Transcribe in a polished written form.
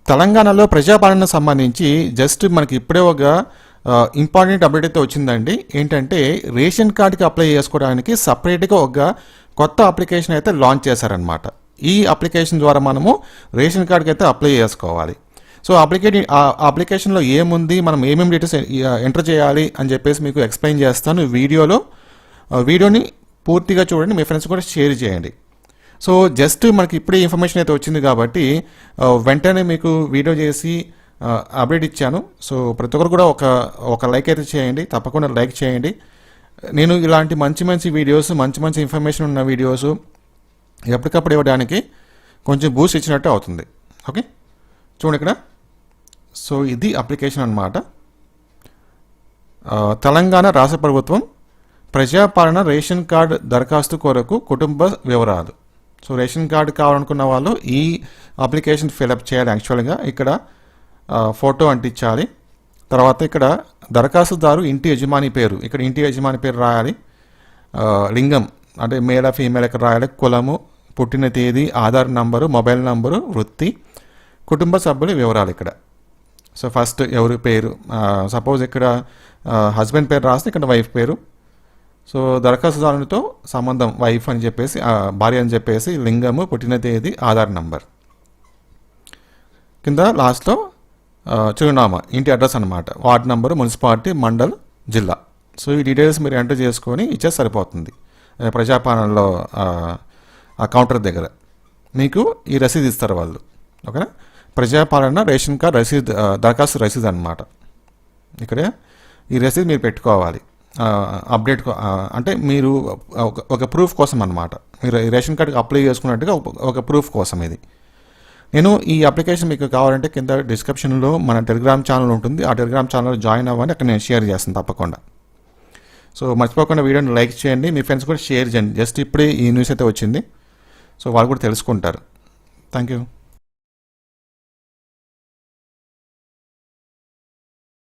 తెలంగాణలో ప్రజాపాలనకు సంబంధించి జస్ట్ మనకి ఇప్పుడే ఒక ఇంపార్టెంట్ అప్డేట్ అయితే వచ్చిందండి. ఏంటంటే రేషన్ కార్డుకి అప్లై చేసుకోవడానికి సపరేట్గా ఒక కొత్త అప్లికేషన్ అయితే లాంచ్ చేశారనమాట. ఈ అప్లికేషన్ ద్వారా మనము రేషన్ కార్డుకి అయితే అప్లై చేసుకోవాలి. సో అప్లికేషన్లో ఏముంది, మనం ఏమేమి డీటెయిల్స్ ఎంటర్ చేయాలి అని చెప్పేసి మీకు ఎక్స్ప్లెయిన్ చేస్తాను వీడియోని పూర్తిగా చూడండి, మీ ఫ్రెండ్స్ కూడా షేర్ చేయండి. సో జస్ట్ మనకి ఇప్పుడే ఇన్ఫర్మేషన్ అయితే వచ్చింది కాబట్టి వెంటనే మీకు వీడియో చేసి అప్డేట్ ఇచ్చాను. సో ప్రతి ఒక్కరు కూడా ఒక లైక్ అయితే చేయండి, తప్పకుండా లైక్ చేయండి. నేను ఇలాంటి మంచి వీడియోస్, మంచి ఇన్ఫర్మేషన్ ఉన్న వీడియోస్ ఎప్పటికప్పుడు ఇవ్వడానికి కొంచెం బూస్ట్ ఇచ్చినట్టు అవుతుంది. ఓకే, చూడండి ఇక్కడ. సో ఇది అప్లికేషన్ అన్నమాట. తెలంగాణ రాష్ట్ర ప్రభుత్వం ప్రజాపాలన రేషన్ కార్డు దరఖాస్తు కొరకు కుటుంబ వివరాలు. సో రేషన్ కార్డు కావాలనుకున్న వాళ్ళు ఈ అప్లికేషన్ ఫిలప్ చేయాలి. యాక్చువల్గా ఇక్కడ ఫోటో అంటించాలి. తర్వాత ఇక్కడ దరఖాస్తుదారు ఇంటి యజమాని పేరు, ఇక్కడ ఇంటి యజమాని పేరు రాయాలి. లింగం అంటే మేల ఫీమేల్ ఇక్కడ రాయాలి. కులము, పుట్టిన తేదీ, ఆధార్ నంబరు, మొబైల్ నంబరు, వృత్తి, కుటుంబ సభ్యుల వివరాలు ఇక్కడ. సో ఫస్ట్ ఎవరి పేరు, సపోజ్ ఇక్కడ హస్బెండ్ పేరు రాస్తే ఇక్కడ వైఫ్ పేరు. సో దరఖాస్తుదారునితో సంబంధం వైఫ్ అని చెప్పేసి, భార్య అని చెప్పేసి, లింగము, పుట్టిన తేదీ, ఆధార్ నంబర్. కింద లాస్ట్లో చిరునామా, ఇంటి అడ్రస్ అనమాట, వార్డ్ నంబరు, మున్సిపాలిటీ, మండల్, జిల్లా. సో ఈ డీటెయిల్స్ మీరు ఎంటర్ చేసుకొని ఇచ్చే సరిపోతుంది. ప్రజాపాలనలో ఆ కౌంటర్ దగ్గర మీకు ఈ రసీదు ఇస్తారు వాళ్ళు. ఓకేనా, ప్రజాపాలన రేషన్ కార్డ్ రసీదు, దరఖాస్తు రసీదు అనమాట. ఇక్కడ ఈ రసీదు మీరు పెట్టుకోవాలి. అప్డేట్ అంటే మీరు ఒక ప్రూఫ్ కోసం అనమాట. మీరు రేషన్ కార్డుకి అప్లై చేసుకున్నట్టుగా ఒక ప్రూఫ్ కోసం ఇది. నేను ఈ అప్లికేషన్ మీకు కావాలంటే కింద డిస్క్రిప్షన్లో మన టెలిగ్రామ్ ఛానల్ ఉంటుంది. ఆ టెలిగ్రామ్ ఛానల్ జాయిన్ అవ్వండి, అక్కడ నేను షేర్ చేస్తాను తప్పకుండా. సో మర్చిపోకుండా వీడియోని లైక్ చేయండి, మీ ఫ్రెండ్స్ కూడా షేర్ చేయండి. జస్ట్ ఇప్పుడే ఈ న్యూస్ అయితే వచ్చింది, సో వాళ్ళు కూడా తెలుసుకుంటారు. Thank you.